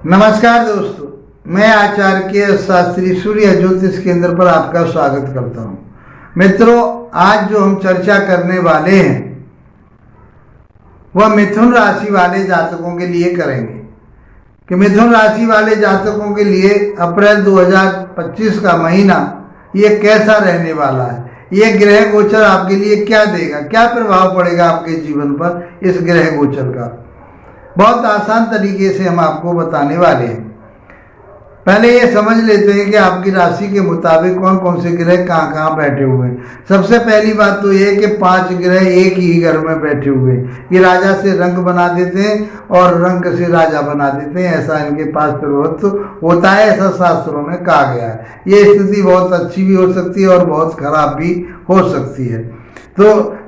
नमस्कार दोस्तों, मैं आचार्य के शास्त्री सूर्य ज्योतिष केंद्र पर आपका स्वागत करता हूं। मित्रों, आज जो हम चर्चा करने वाले हैं वह मिथुन राशि वाले जातकों के लिए करेंगे कि मिथुन राशि वाले जातकों के लिए अप्रैल 2025 का महीना ये कैसा रहने वाला है। ये ग्रह गोचर आपके लिए क्या देगा, क्या प्रभाव पड़ेगा आपके जीवन पर इस ग्रह गोचर का, बहुत आसान तरीके से हम आपको बताने वाले हैं। पहले ये समझ लेते हैं कि आपकी राशि के मुताबिक कौन कौन से ग्रह कहाँ कहाँ बैठे हुए हैं। सबसे पहली बात तो ये कि 5 ग्रह एक ही घर में बैठे हुए हैं। ये राजा से रंग बना देते हैं और रंग से राजा बना देते हैं, ऐसा इनके पास प्रभुत्व होता है, ऐसा शास्त्रों में कहा गया है। ये स्थिति बहुत अच्छी भी हो सकती है और बहुत खराब भी हो सकती है। तो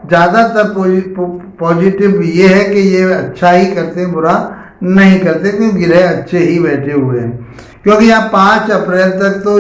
ज़्यादातर पॉजिटिव ये है कि ये अच्छा ही करते हैं, बुरा नहीं करते, क्योंकि ग्रह अच्छे ही बैठे हुए हैं। क्योंकि यहाँ 5 अप्रैल तक तो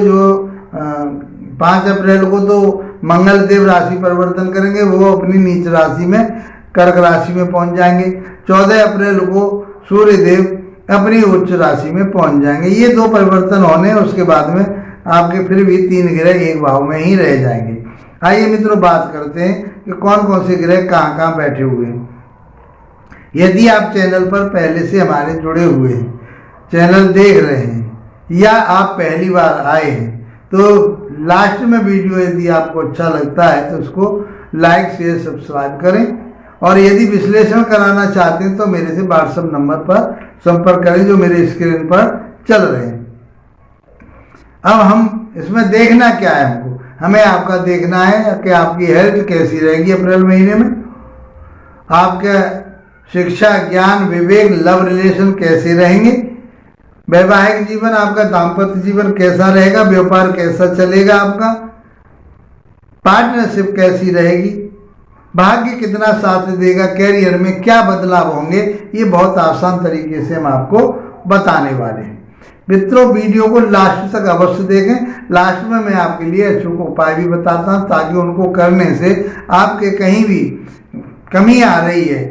5 अप्रैल को तो मंगल देव राशि परिवर्तन करेंगे, वो अपनी नीच राशि में कर्क राशि में पहुंच जाएंगे। 14 अप्रैल को सूर्य देव अपनी उच्च राशि में पहुंच जाएंगे। ये 2 परिवर्तन होने, उसके बाद में आपके फिर भी 3 ग्रह एक भाव में ही रह जाएंगे। आइए मित्रों, बात करते हैं कि कौन कौन से ग्रह कहाँ कहाँ बैठे हुए हैं। यदि आप चैनल पर पहले से हमारे जुड़े हुए हैं, चैनल देख रहे हैं, या आप पहली बार आए हैं, तो लास्ट में वीडियो यदि आपको अच्छा लगता है तो उसको लाइक शेयर सब्सक्राइब करें। और यदि विश्लेषण कराना चाहते हैं तो मेरे से व्हाट्सएप नंबर पर संपर्क करें जो मेरे स्क्रीन पर चल रहे हैं। अब हम इसमें देखना क्या है, हमें आपका देखना है कि आपकी हेल्थ कैसी रहेगी अप्रैल महीने में, आपका शिक्षा, ज्ञान, विवेक, लव रिलेशन कैसे रहेंगे, वैवाहिक जीवन, आपका दाम्पत्य जीवन कैसा रहेगा, व्यापार कैसा चलेगा, आपका पार्टनरशिप कैसी रहेगी, भाग्य कितना साथ देगा, कैरियर में क्या बदलाव होंगे, ये बहुत आसान तरीके से हम आपको बताने वाले हैं। मित्रों, वीडियो को लास्ट तक अवश्य देखें। लास्ट में मैं आपके लिए अचूक उपाय भी बताता हूँ ताकि उनको करने से आपके कहीं भी कमी आ रही है।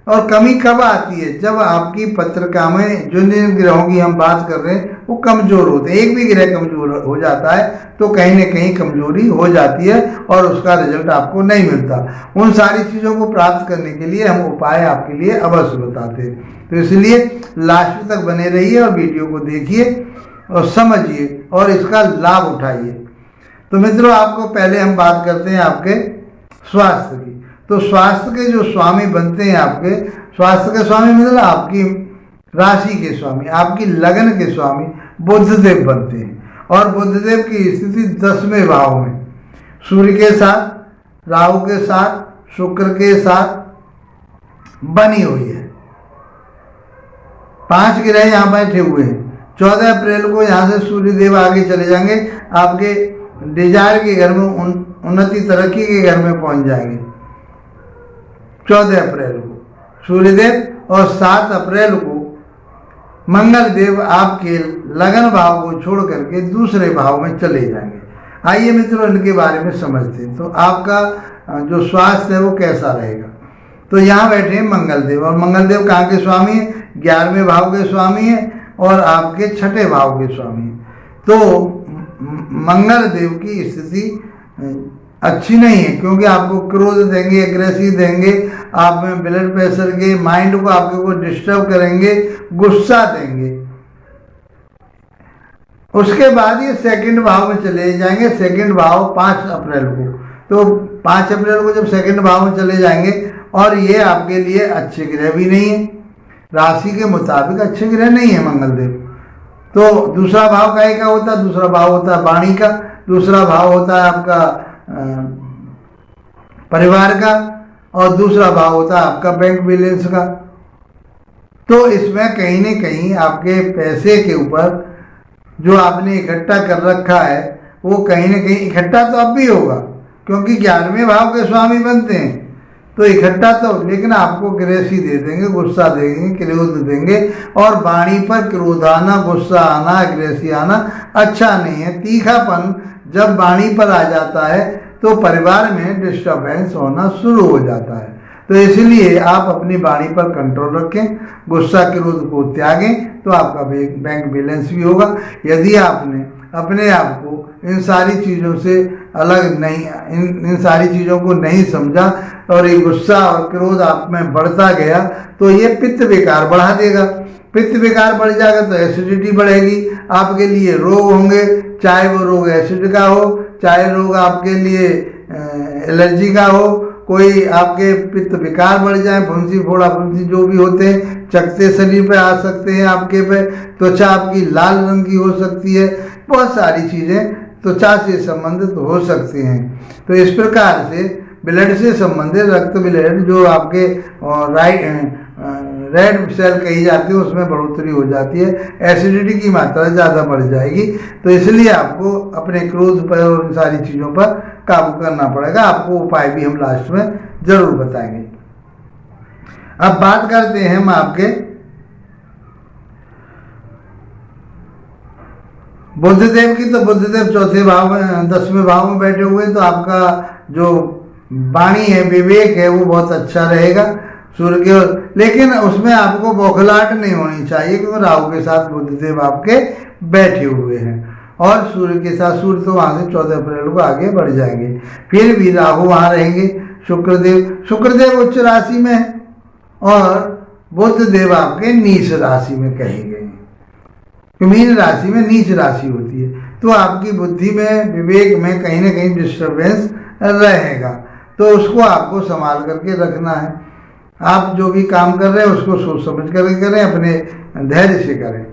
और कमी कब आती है, जब आपकी पत्रिका में जिन ग्रहों की हम बात कर रहे हैं वो कमजोर होते हैं। एक भी ग्रह कमजोर हो जाता है तो कहीं ना कहीं कमजोरी हो जाती है और उसका रिजल्ट आपको नहीं मिलता। उन सारी चीज़ों को प्राप्त करने के लिए हम उपाय आपके लिए अवश्य बताते हैं। तो इसलिए लास्ट तक बने रहिए और वीडियो को देखिए और समझिए और इसका लाभ उठाइए। तो मित्रों, आपको पहले हम बात करते हैं आपके स्वास्थ्य की। तो स्वास्थ्य के जो स्वामी बनते हैं, आपके स्वास्थ्य के स्वामी मतलब आपकी राशि के स्वामी, आपकी लगन के स्वामी बुधदेव बनते हैं। और बुधदेव की स्थिति 10वें भाव में सूर्य के साथ, राहु के साथ, शुक्र के साथ बनी हुई है। 5 ग्रह यहाँ बैठे हुए हैं। 14 अप्रैल को यहाँ से सूर्य देव आगे चले जाएंगे, आपके डिजायर के घर में, उन्नति तरक्की के घर में पहुंच जाएंगे 14 अप्रैल को सूर्यदेव। और 7 अप्रैल को मंगल देव आपके लगन भाव को छोड़ करके दूसरे भाव में चले जाएंगे। आइए मित्रों, इनके बारे में समझते हैं। तो आपका जो स्वास्थ्य है वो कैसा रहेगा। तो यहाँ बैठे हैं मंगल देव, और मंगल देव कहाँ के स्वामी है, 11वें भाव के स्वामी है और आपके 6ठे भाव के स्वामी है। तो मंगल देव की स्थिति अच्छी नहीं है, क्योंकि आपको क्रोध देंगे, एग्रेसिव देंगे, आप में ब्लड प्रेशर के, माइंड को आपके को डिस्टर्ब करेंगे, गुस्सा देंगे। उसके बाद ये 2nd भाव में चले जाएंगे। 2nd भाव 5 अप्रैल को, तो 5 अप्रैल को जब 2nd भाव में चले जाएंगे, और ये आपके लिए अच्छे ग्रह भी नहीं है, राशि के मुताबिक अच्छे ग्रह नहीं है मंगल देव। तो दूसरा भाव काहे का होता है, दूसरा भाव होता है वाणी का, दूसरा भाव होता है आपका परिवार का, और दूसरा भाव होता है आपका बैंक बैलेंस का। तो इसमें कहीं न कहीं आपके पैसे के ऊपर जो आपने इकट्ठा कर रखा है वो कहीं न कहीं इकट्ठा तो अब भी होगा, क्योंकि 11वें भाव के स्वामी बनते हैं, तो इकट्ठा तो, लेकिन आपको ग्रेसी दे देंगे, गुस्सा देंगे, क्रोध देंगे। और वाणी पर क्रोध आना, गुस्सा आना, अग्रेसी आना अच्छा नहीं है। तीखापन जब वाणी पर आ जाता है तो परिवार में डिस्टर्बेंस होना शुरू हो जाता है। तो इसलिए आप अपनी वाणी पर कंट्रोल रखें, गुस्सा क्रोध को त्यागें, तो आपका बैंक बैलेंस भी होगा। यदि आपने अपने आप को इन सारी चीज़ों से अलग नहीं, इन सारी चीज़ों को नहीं समझा और ये गुस्सा और क्रोध आप में बढ़ता गया, तो ये पित्त विकार बढ़ा देगा। पित्त विकार बढ़ जाएगा तो एसिडिटी बढ़ेगी, आपके लिए रोग होंगे, चाहे वो रोग एसिड का हो, चाहे रोग आपके लिए एलर्जी का हो, कोई आपके पित्त विकार बढ़ जाए, फुंसी फोड़ा फुंसी जो भी होते हैं, चकते शरीर पे आ सकते हैं, आपके पे त्वचा आपकी लाल रंग की हो सकती है, बहुत सारी चीज़ें त्वचा से संबंधित हो सकती हैं। तो इस प्रकार से ब्लड से संबंधित रक्त ब्लड जो आपके रेड सेल कही जाती है उसमें बढ़ोतरी हो जाती है, एसिडिटी की मात्रा ज़्यादा बढ़ जाएगी। तो इसलिए आपको अपने क्रोध पर और इन सारी चीज़ों पर काबू करना पड़ेगा। आपको उपाय भी हम लास्ट में जरूर बताएंगे। अब बात करते हैं हम आपके बुद्धदेव की। तो बुद्धदेव चौथे भाव में 10वें भाव में बैठे हुए, तो आपका जो वाणी है, विवेक है, वो बहुत अच्छा रहेगा सूर्य के। लेकिन उसमें आपको बौखलाहट नहीं होनी चाहिए, क्योंकि राहु के साथ बुद्धदेव आपके बैठे हुए हैं और सूर्य के साथ, सूर्य तो वहाँ से 14 अप्रैल को आगे बढ़ जाएंगे, फिर भी राहु वहाँ रहेंगे। शुक्रदेव उच्च राशि में है और बुद्धदेव आपके नीच राशि में कहे गए हैं। मीन राशि में नीच राशि होती है, तो आपकी बुद्धि में, विवेक में कहीं ना कहीं डिस्टर्बेंस रहेगा, तो उसको आपको संभाल करके रखना है। आप जो भी काम कर रहे हैं उसको सोच समझ कर करें, अपने धैर्य से करें,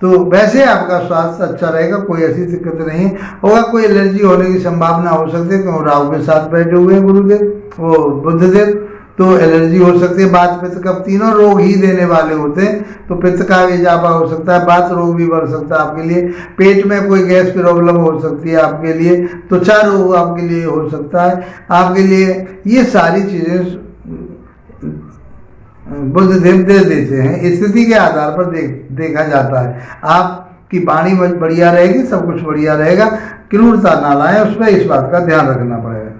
तो वैसे आपका स्वास्थ्य अच्छा रहेगा, कोई ऐसी दिक्कत नहीं होगा। कोई एलर्जी होने की संभावना हो सकती है, क्योंकि राहु के साथ बैठे हुए हैं गुरुदेव, वो बुद्धदेव, तो एलर्जी हो सकती है। बात पित्त कफ तीनों रोग ही देने वाले होते हैं, तो पित्त का इजाफा हो सकता है, बात रोग भी बढ़ सकता है आपके लिए, पेट में कोई गैस प्रॉब्लम हो सकती है आपके लिए, त्वचा रोग आपके लिए हो सकता है आपके लिए। ये सारी चीज़ें बुद्धदेव दे देते हैं, स्थिति के आधार पर देखा जाता है। आपकी वाणी बढ़िया रहेगी, सब कुछ बढ़िया रहेगा, क्रूरता ना लाएं, उस पर इस बात का ध्यान रखना पड़ेगा।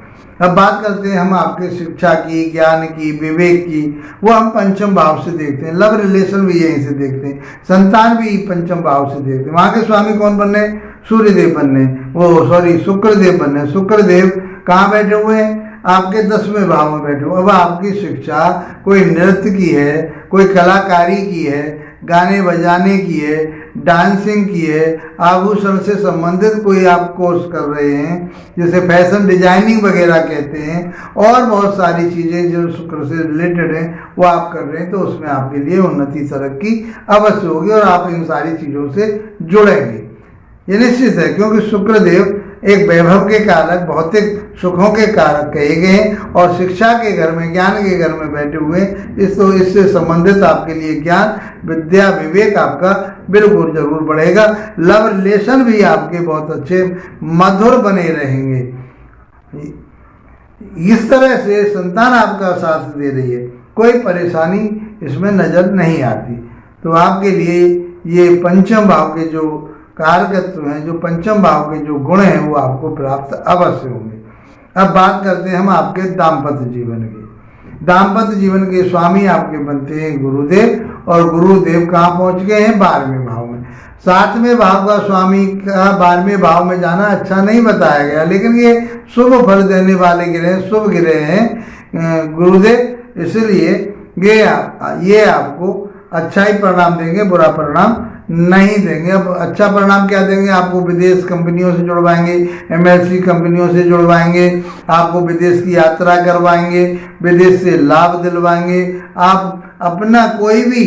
अब बात करते हैं हम आपके शिक्षा की, ज्ञान की, विवेक की। वो हम पंचम भाव से देखते हैं, लव रिलेशन भी यहीं से देखते हैं, संतान भी पंचम भाव से देखते हैं। वहाँ के स्वामी कौन बनने? सूर्यदेव बनने, शुक्रदेव बनने। शुक्रदेव कहाँ बैठे हुए हैं? आपके 10वें भाव में बैठे हुए। अब आपकी शिक्षा कोई नृत्य की है, कोई कलाकारी की है, गाने बजाने की है, डांसिंग की है, आभूषण से संबंधित कोई आप कोर्स कर रहे हैं, जैसे फैशन डिजाइनिंग वगैरह कहते हैं, और बहुत सारी चीज़ें जो शुक्र से रिलेटेड हैं वो आप कर रहे हैं, तो उसमें आपके लिए उन्नति तरक्की अवश्य होगी और आप इन सारी चीज़ों से जुड़ेंगे, ये निश्चित है। क्योंकि शुक्रदेव एक वैभव के कारक, भौतिक सुखों के कारक कहे गए हैं, और शिक्षा के घर में, ज्ञान के घर में बैठे हुए, इससे संबंधित आपके लिए ज्ञान, विद्या, विवेक आपका बिल्कुल जरूर बढ़ेगा। लव रिलेशन भी आपके बहुत अच्छे मधुर बने रहेंगे। इस तरह से संतान आपका साथ दे रही है, कोई परेशानी इसमें नजर नहीं आती। तो आपके लिए ये पंचम भाव के जो कारकत्व हैं, जो पंचम भाव के जो गुण हैं, वो आपको प्राप्त अवश्य होंगे। अब बात करते हैं हम आपके दाम्पत्य जीवन की। दाम्पत्य जीवन के स्वामी आपके बनते हैं गुरुदेव, और गुरुदेव कहाँ पहुंच गए हैं? 12वें भाव में। 7वें भाव का स्वामी का 12वें भाव में जाना अच्छा नहीं बताया गया, लेकिन ये शुभ फल देने वाले ग्रह, शुभ ग्रह हैं गुरुदेव, इसलिए ये आपको अच्छा ही परिणाम देंगे, बुरा परिणाम नहीं देंगे। अब अच्छा परिणाम क्या देंगे? आपको विदेश कंपनियों से जुड़वाएंगे, एमएलसी कंपनियों से जुड़वाएंगे, आपको विदेश की यात्रा करवाएंगे, विदेश से लाभ दिलवाएंगे। आप अपना कोई भी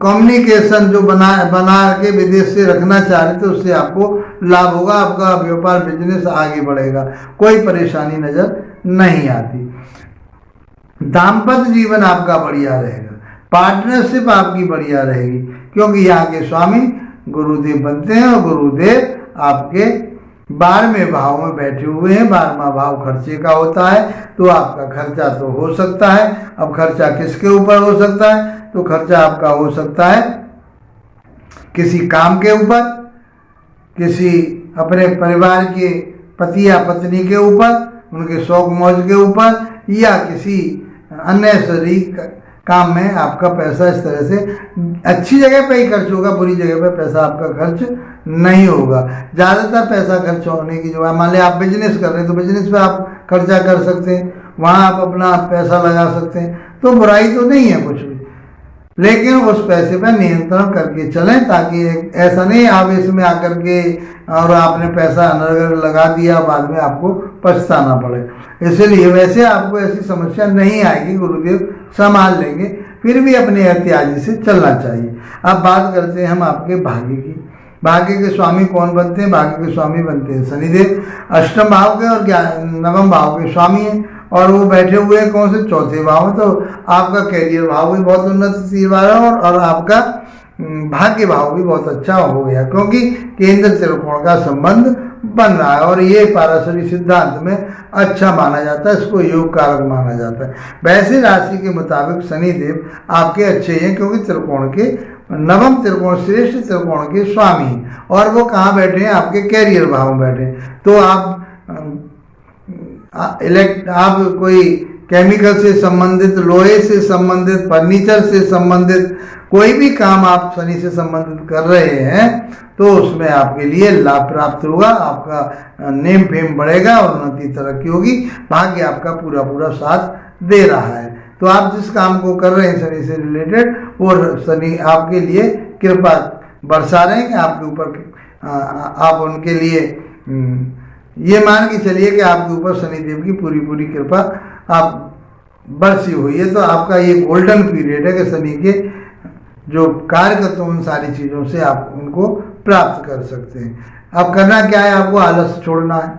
कम्युनिकेशन जो बना के विदेश से रखना चाह रहे थे, उससे आपको लाभ होगा, आपका व्यापार बिजनेस आगे बढ़ेगा, कोई परेशानी नजर नहीं आती। दाम्पत्य जीवन आपका बढ़िया रहेगा, पार्टनरशिप आपकी बढ़िया रहेगी, क्योंकि यहाँ के स्वामी गुरुदेव बनते हैं, और गुरुदेव आपके 12वें भाव में बैठे हुए हैं। 12वां भाव खर्चे का होता है, तो आपका खर्चा तो हो सकता है। अब खर्चा किसके ऊपर हो सकता है? तो खर्चा आपका हो सकता है किसी काम के ऊपर, किसी अपने परिवार के पति या पत्नी के ऊपर, उनके शौक मौज के ऊपर, या किसी अननेसेसरी काम में आपका पैसा इस तरह से अच्छी जगह पे ही खर्च होगा, बुरी जगह पे पैसा आपका खर्च नहीं होगा। ज़्यादातर पैसा खर्च होने की जो मान लिया आप बिजनेस कर रहे हैं तो बिजनेस पे आप खर्चा कर सकते हैं, वहाँ आप अपना पैसा लगा सकते हैं, तो बुराई तो नहीं है कुछ भी, लेकिन उस पैसे पर नियंत्रण करके चलें, ताकि ऐसा नहीं आवेश में आकर के और आपने पैसा अनर्गल लगा दिया, बाद में आपको पछताना पड़े। इसलिए वैसे आपको ऐसी समस्या नहीं आएगी, गुरुदेव संभाल लेंगे, फिर भी अपने एहतियाती से चलना चाहिए। अब बात करते हैं हम आपके भाग्य की। भाग्य के स्वामी कौन बनते हैं? भाग्य के स्वामी बनते हैं शनिदेव, अष्टम भाव के और नवम भाव के स्वामी हैं, और वो बैठे हुए हैं कौन से? चौथे भाव में। तो आपका कैरियर भाव भी बहुत उन्नति वाला है और आपका भाग्य भाव भी बहुत अच्छा हो गया, क्योंकि केंद्र त्रिकोण का संबंध बन रहा है और ये पाराशरी सिद्धांत में अच्छा माना जाता है, इसको योग कारक माना जाता है। वैसे राशि के मुताबिक शनिदेव आपके अच्छे हैं, क्योंकि त्रिकोण के नवम त्रिकोण श्रेष्ठ त्रिकोण के स्वामी, और वो कहाँ बैठे हैं? आपके कैरियर भाव में बैठे हैं। तो आप कोई केमिकल से संबंधित, लोहे से संबंधित, फर्नीचर से संबंधित कोई भी काम आप शनि से संबंधित कर रहे हैं तो उसमें आपके लिए लाभ प्राप्त होगा, आपका नेम फेम बढ़ेगा और उन्नति तरक्की होगी, भाग्य आपका पूरा पूरा साथ दे रहा है। तो आप जिस काम को कर रहे हैं शनि से रिलेटेड, वो शनि आपके लिए कृपा बरसा रहे हैं कि आपके ऊपर आप उनके लिए ये मान के चलिए कि आपके ऊपर शनिदेव की पूरी पूरी कृपा आप बरसी हुई है। तो आपका ये गोल्डन पीरियड है कि शनि के जो कार्य करते हैं उन सारी चीज़ों से आप उनको प्राप्त कर सकते हैं। अब करना क्या है? आपको आलस छोड़ना है।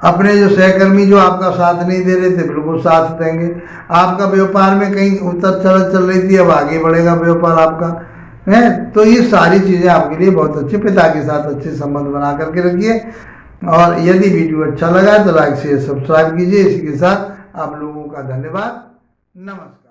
अपने जो सहकर्मी जो आपका साथ नहीं दे रहे थे, बिल्कुल साथ देंगे। आपका व्यापार में कहीं उतर चल रही थी, अब आगे बढ़ेगा व्यापार आपका, है। तो ये सारी चीज़ें आपके लिए बहुत अच्छी, पिता के साथ अच्छे संबंध बना करके रखिए। और यदि वीडियो अच्छा लगा तो लाइक शेयर सब्सक्राइब कीजिए। इसी के साथ आप लोगों का धन्यवाद, नमस्कार।